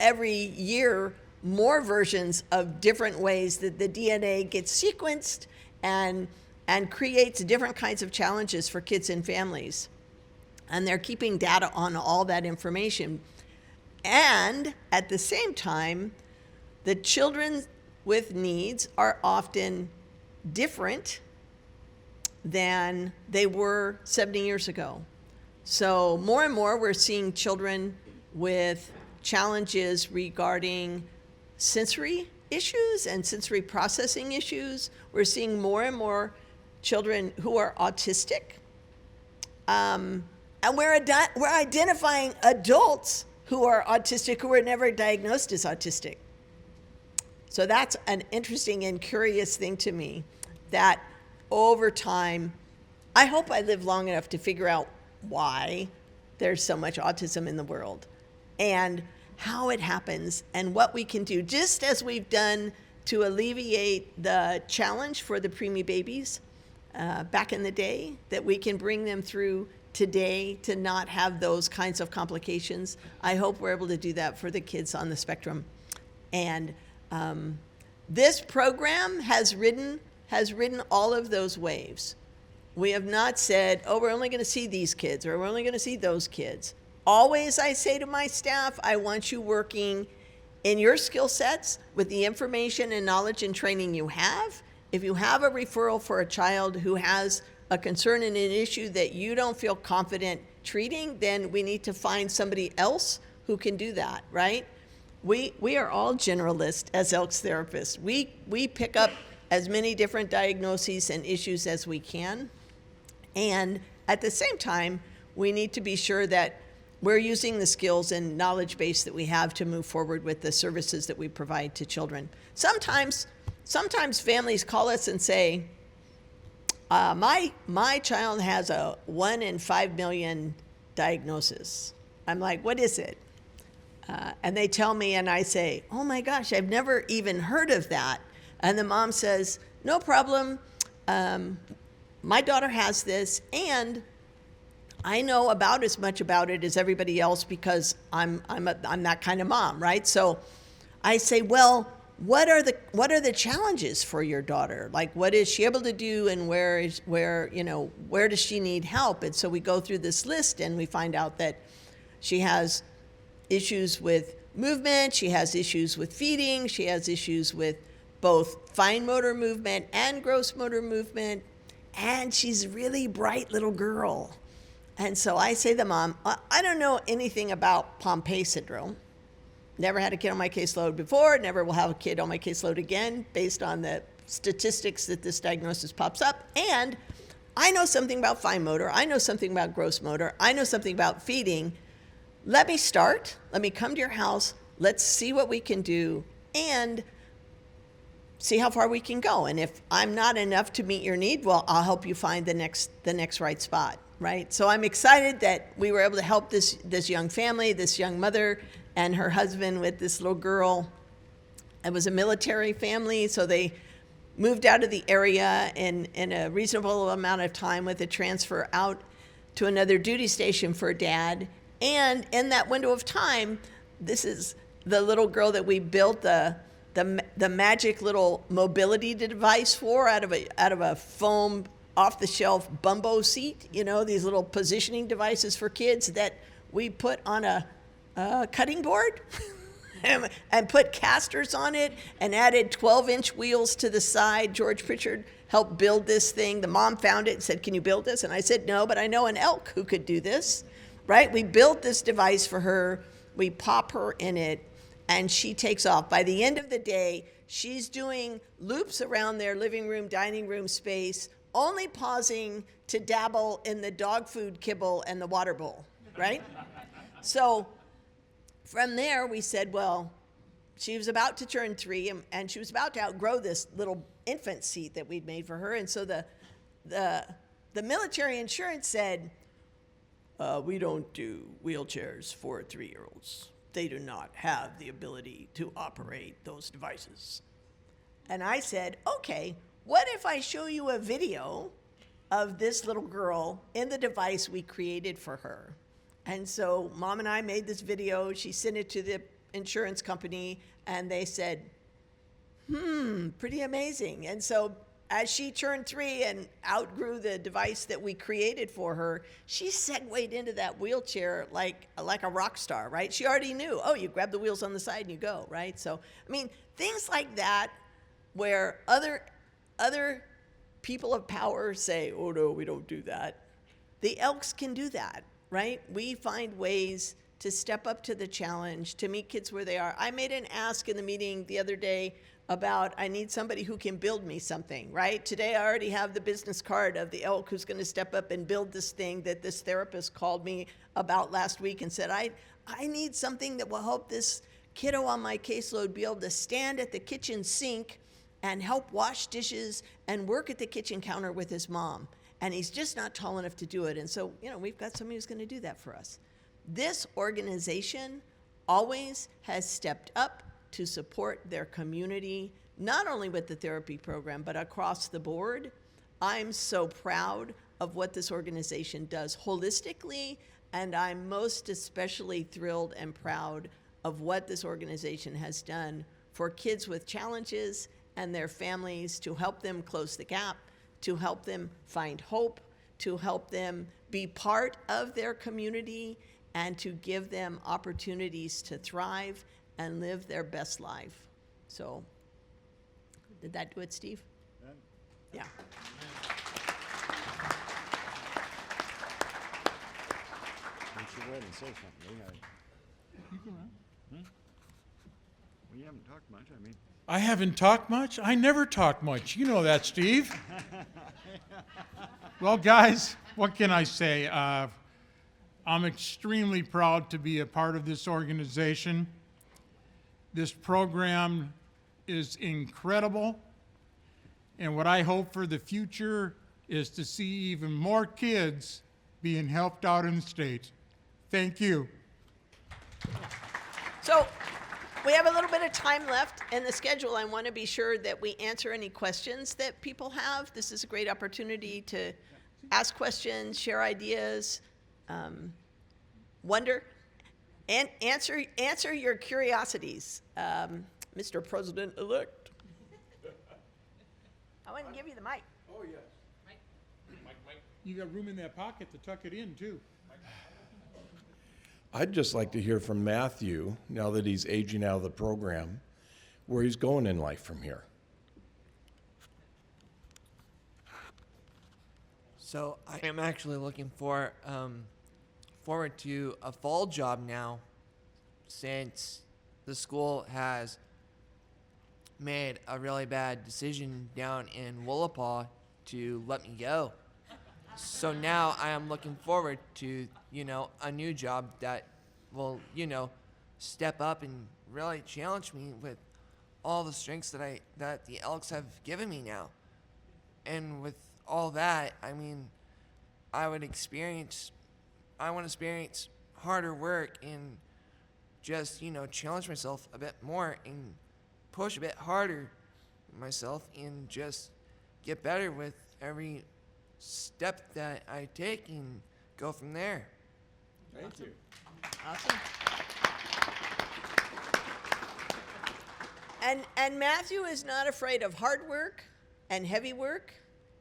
every year more versions of different ways that the DNA gets sequenced and creates different kinds of challenges for kids and families. And they're keeping data on all that information. And at the same time, the children with needs are often different than they were 70 years ago. So more and more we're seeing children with challenges regarding sensory issues and sensory processing issues. We're seeing more and more children who are autistic. And we're identifying adults who are autistic who were never diagnosed as autistic. So that's an interesting and curious thing to me, that over time, I hope I live long enough to figure out why there's so much autism in the world and how it happens and what we can do, just as we've done to alleviate the challenge for the preemie babies back in the day, that we can bring them through today to not have those kinds of complications. I hope we're able to do that for the kids on the spectrum. And this program has ridden all of those waves. We have not said, oh, we're only going to see these kids, or we're only going to see those kids. Always I say to my staff, I want you working in your skill sets with the information and knowledge and training you have. If you have a referral for a child who has a concern and an issue that you don't feel confident treating, then we need to find somebody else who can do that, right? We are all generalists as Elks therapists. We pick up as many different diagnoses and issues as we can. And at the same time, we need to be sure that we're using the skills and knowledge base that we have to move forward with the services that we provide to children. Sometimes families call us and say, my child has a 1 in 5 million diagnosis. I'm like, what is it? And they tell me, and I say, oh my gosh, I've never even heard of that. And the mom says, no problem. My daughter has this, and I know about as much about it as everybody else because I'm that kind of mom, right? So I say, well, what are the challenges for your daughter? Like, what is she able to do, and where does she need help? And so we go through this list, and we find out that she has issues with movement. She has issues with feeding. She has issues with both fine motor movement and gross motor movement. And she's a really bright little girl. And so I say to the mom, I don't know anything about Pompe syndrome. Never had a kid on my caseload before, never will have a kid on my caseload again based on the statistics that this diagnosis pops up. And I know something about fine motor. I know something about gross motor. I know something about feeding. Let me start. Let me come to your house. Let's see what we can do and see how far we can go. And if I'm not enough to meet your need, well, I'll help you find the next right spot, right? So I'm excited that we were able to help this young family, this young mother and her husband with this little girl. It was a military family, so they moved out of the area in a reasonable amount of time with a transfer out to another duty station for Dad. And in that window of time, this is the little girl that we built the magic little mobility device for out of a foam off-the-shelf bumbo seat, you know, these little positioning devices for kids that we put on a cutting board and put casters on it and added 12-inch wheels to the side. George Pritchard helped build this thing. The mom found it and said, "Can you build this?" And I said, "No, but I know an elk who could do this," right? We built this device for her. We pop her in it, and she takes off. By the end of the day, she's doing loops around their living room, dining room space, only pausing to dabble in the dog food kibble and the water bowl, right? So from there, we said, well, she was about to turn 3, and she was about to outgrow this little infant seat that we'd made for her. And so the military insurance said, we don't do wheelchairs for 3-year-olds. They do not have the ability to operate those devices. And I said, okay, what if I show you a video of this little girl in the device we created for her? And so Mom and I made this video. She sent it to the insurance company, and they said, pretty amazing. And so as she turned 3 and outgrew the device that we created for her, she segued into that wheelchair like a rock star, right? She already knew, oh, you grab the wheels on the side and you go, right? So, I mean, things like that where other people of power say, oh, no, we don't do that. The Elks can do that, right? We find ways to step up to the challenge, to meet kids where they are. I made an ask in the meeting the other day about I need somebody who can build me something, right? Today I already have the business card of the Elk who's going to step up and build this thing that this therapist called me about last week and said, I need something that will help this kiddo on my caseload be able to stand at the kitchen sink and help wash dishes and work at the kitchen counter with his mom. And he's just not tall enough to do it. And so, you know, we've got somebody who's going to do that for us. This organization always has stepped up to support their community, not only with the therapy program, but across the board. I'm so proud of what this organization does holistically, and I'm most especially thrilled and proud of what this organization has done for kids with challenges and their families to help them close the gap, to help them find hope, to help them be part of their community, and to give them opportunities to thrive and live their best life. So, did that do it, Steve? Yeah. Don't you go ahead and say something. Well, you haven't talked much, I mean. I haven't talked much? I never talk much. You know that, Steve. Well, guys, what can I say? I'm extremely proud to be a part of this organization. This program is incredible, and what I hope for the future is to see even more kids being helped out in the state. Thank you. So we have a little bit of time left in the schedule. I want to be sure that we answer any questions that people have. This is a great opportunity to ask questions, share ideas, wonder, and answer your curiosities. Mr. President-elect. I want to give you the mic. Oh, yes. Mike. You got room in that pocket to tuck it in, too. I'd just like to hear from Matthew, now that he's aging out of the program, where he's going in life from here. So I am actually looking forward to a fall job now, since the school has made a really bad decision down in Willapa to let me go. So now I am looking forward to, a new job that will, step up and really challenge me with all the strengths that the Elks have given me now. And with all that, I mean, I want to experience harder work and just, challenge myself a bit more and push a bit harder myself and just get better with every step that I take and go from there. Thank you. Awesome. And Matthew is not afraid of hard work and heavy work.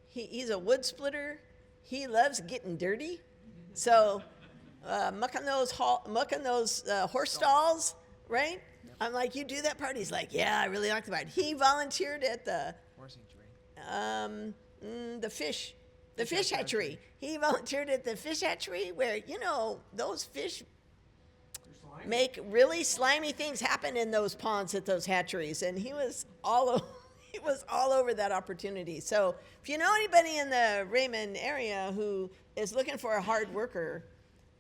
He's a wood splitter. He loves getting dirty. So mucking those horse stalls, right? I'm like, you do that part? He's like, yeah, I really like the part. He volunteered at the fish hatchery. He volunteered at the fish hatchery where, those fish make really slimy things happen in those ponds at those hatcheries. And he was all over that opportunity. So if you know anybody in the Raymond area who is looking for a hard worker,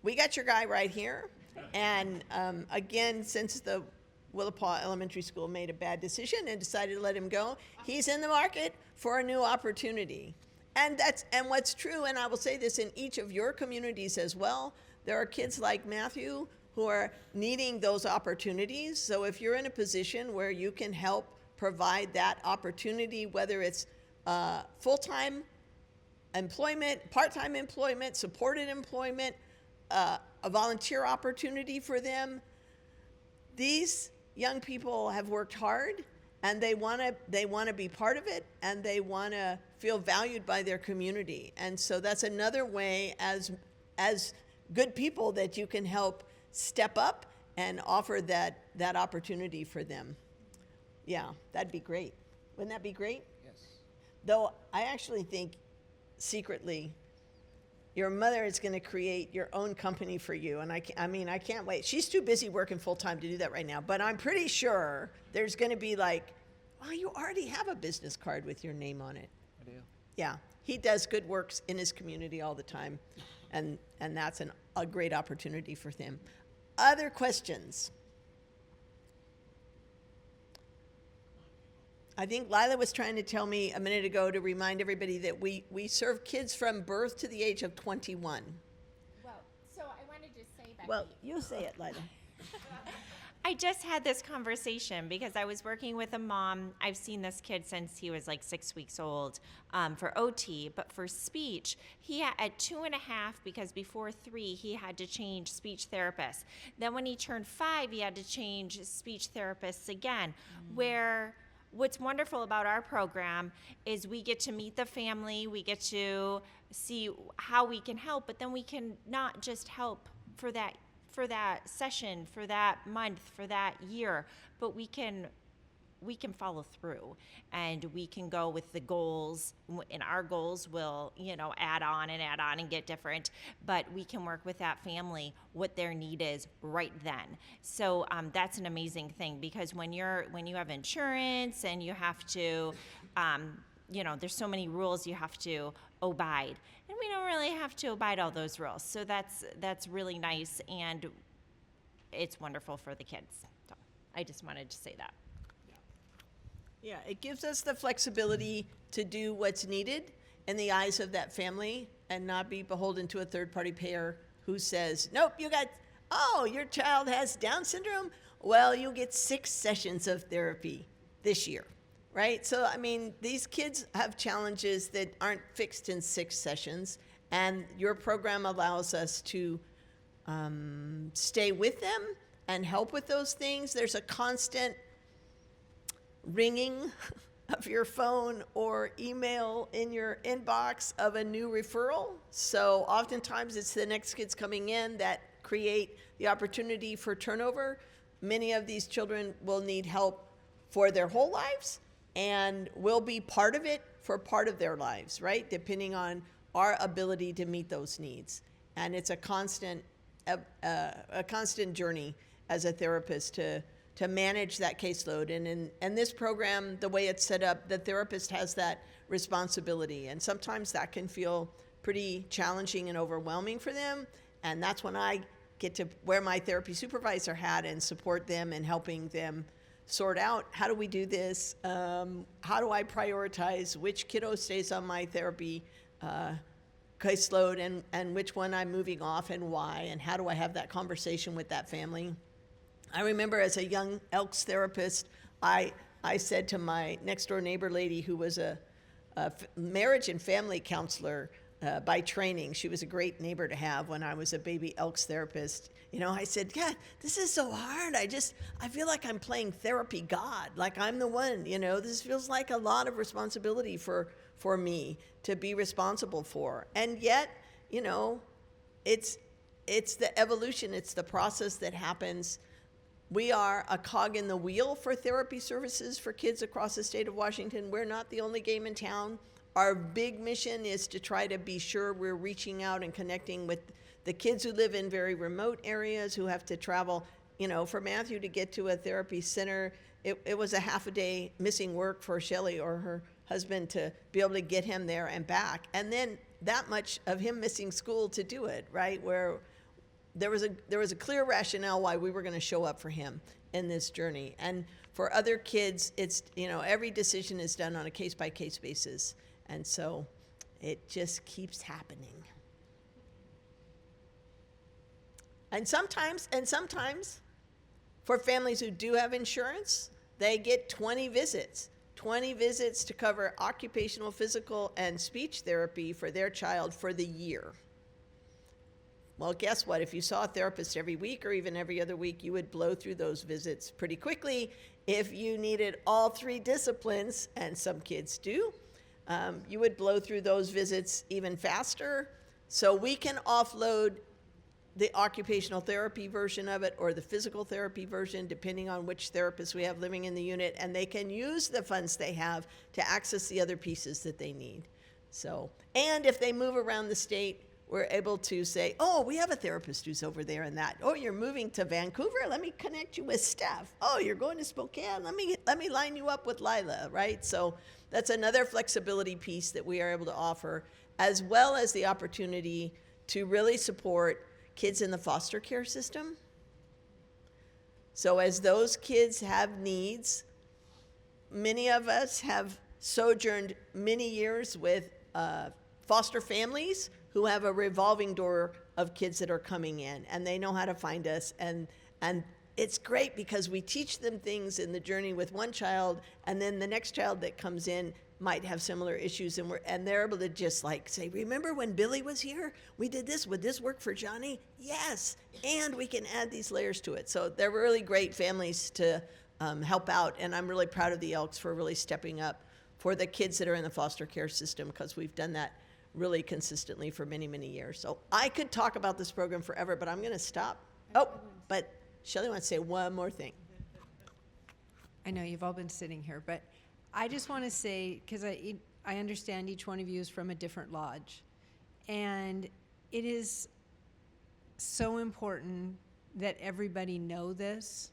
we got your guy right here. And again, since the Willapa Elementary School made a bad decision and decided to let him go, he's in the market for a new opportunity. And what's true, and I will say this in each of your communities as well, there are kids like Matthew who are needing those opportunities. So if you're in a position where you can help provide that opportunity, whether it's full-time employment, part-time employment, supported employment, a volunteer opportunity for them, these young people have worked hard, and they want to be part of it, and they want to feel valued by their community. And so that's another way as good people that you can help step up and offer that opportunity for them. Yeah, that'd be great. Wouldn't that be great? Yes. Though I actually think secretly your mother is going to create your own company for you. And I can't wait. She's too busy working full time to do that right now. But I'm pretty sure there's going to be like, well, you already have a business card with your name on it. I do. Yeah, he does good works in his community all the time. And that's a great opportunity for him. Other questions? I think Lila was trying to tell me a minute ago to remind everybody that we serve kids from birth to the age of 21. Well, so I wanted to say, Becky. Well, you say it, Lila. I just had this conversation because I was working with a mom. I've seen this kid since he was like 6 weeks old for OT, but for speech, he had at 2.5, because before 3, he had to change speech therapists. Then when he turned 5, he had to change speech therapists again, where what's wonderful about our program is we get to meet the family, we get to see how we can help, but then we can not just help for that session, for that month, for that year, but we can follow through, and we can go with the goals, and our goals will, add on and get different, but we can work with that family, what their need is right then. So that's an amazing thing, because when you have insurance and you have to, there's so many rules you have to abide, and we don't really have to abide all those rules. So that's really nice, and it's wonderful for the kids. So I just wanted to say that. Yeah, it gives us the flexibility to do what's needed in the eyes of that family and not be beholden to a third-party payer who says, nope, your child has Down syndrome? Well, you'll get 6 sessions of therapy this year, right? So, these kids have challenges that aren't fixed in 6 sessions, and your program allows us to stay with them and help with those things. There's a constant ringing of your phone or email in your inbox of a new referral. So oftentimes it's the next kids coming in that create the opportunity for turnover. Many of these children will need help for their whole lives and will be part of it for part of their lives, right? Depending on our ability to meet those needs. And it's a constant journey as a therapist to manage that caseload. And in this program, the way it's set up, the therapist has that responsibility. And sometimes that can feel pretty challenging and overwhelming for them. And that's when I get to wear my therapy supervisor hat and support them in helping them sort out, how do we do this? How do I prioritize which kiddo stays on my therapy caseload and which one I'm moving off and why? And how do I have that conversation with that family? I remember as a young Elks therapist, I said to my next door neighbor lady who was a marriage and family counselor by training. She was a great neighbor to have when I was a baby Elks therapist. You know, I said, "God, this is so hard. I feel like I'm playing therapy God, like I'm the one, you know, this feels like a lot of responsibility for me to be responsible for." And yet, you know, it's the evolution, it's the process that happens. We are a cog in the wheel for therapy services for kids across the state of Washington. We're not the only game in town. Our big mission is to try to be sure we're reaching out and connecting with the kids who live in very remote areas, who have to travel. You know, for Matthew to get to a therapy center, it was a half a day missing work for Shelley or her husband to be able to get him there and back. And then that much of him missing school to do it, right? Where there was a clear rationale why we were going to show up for him in this journey. And for other kids, it's, you know, every decision is done on a case-by-case basis. And so it just keeps happening. And sometimes, for families who do have insurance, they get 20 visits to cover occupational, physical, and speech therapy for their child for the year. Well, guess what? If you saw a therapist every week or even every other week, you would blow through those visits pretty quickly. If you needed all three disciplines, and some kids do, you would blow through those visits even faster. So we can offload the occupational therapy version of it or the physical therapy version, depending on which therapist we have living in the unit, and they can use the funds they have to access the other pieces that they need. So, and if they move around the state, we're able to say, oh, we have a therapist who's over there and that. Oh, you're moving to Vancouver? Let me connect you with Steph. Oh, you're going to Spokane? Let me line you up with Lila, right? So that's another flexibility piece that we are able to offer, as well as the opportunity to really support kids in the foster care system. So as those kids have needs, many of us have sojourned many years with foster families who have a revolving door of kids that are coming in, and they know how to find us. And it's great because we teach them things in the journey with one child, and then the next child that comes in might have similar issues, and they're able to just like say, remember when Billy was here? We did this. Would this work for Johnny? Yes. And we can add these layers to it. So they're really great families to help out, and I'm really proud of the Elks for really stepping up for the kids that are in the foster care system, because we've done that really consistently for many, many years. So I could talk about this program forever, but I'm going to stop. Oh, but Shelley wants to say one more thing. I know you've all been sitting here, but I just want to say, because I understand each one of you is from a different lodge, and it is so important that everybody know this.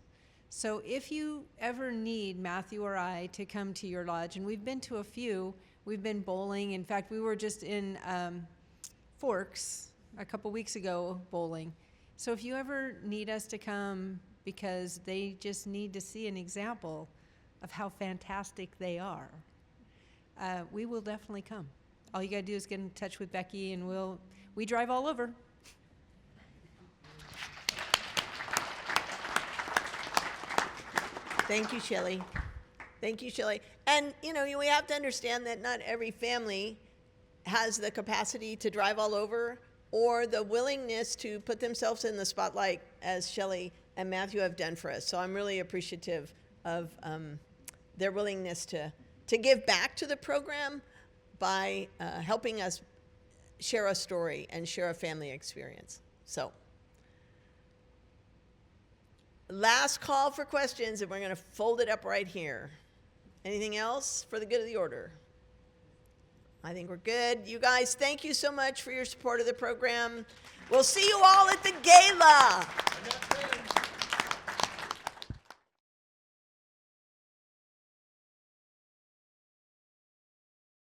So if you ever need Matthew or I to come to your lodge, and we've been to a few, we've been bowling. In fact, we were just in Forks a couple weeks ago bowling. So if you ever need us to come because they just need to see an example of how fantastic they are, we will definitely come. All you gotta do is get in touch with Becky, and we drive all over. Thank you, Shelley. Thank you, Shelley. And, you know, we have to understand that not every family has the capacity to drive all over or the willingness to put themselves in the spotlight as Shelley and Matthew have done for us. So I'm really appreciative of their willingness to give back to the program by helping us share a story and share a family experience. So last call for questions, and we're going to fold it up right here. Anything else for the good of the order? I think we're good. You guys, thank you so much for your support of the program. We'll see you all at the gala.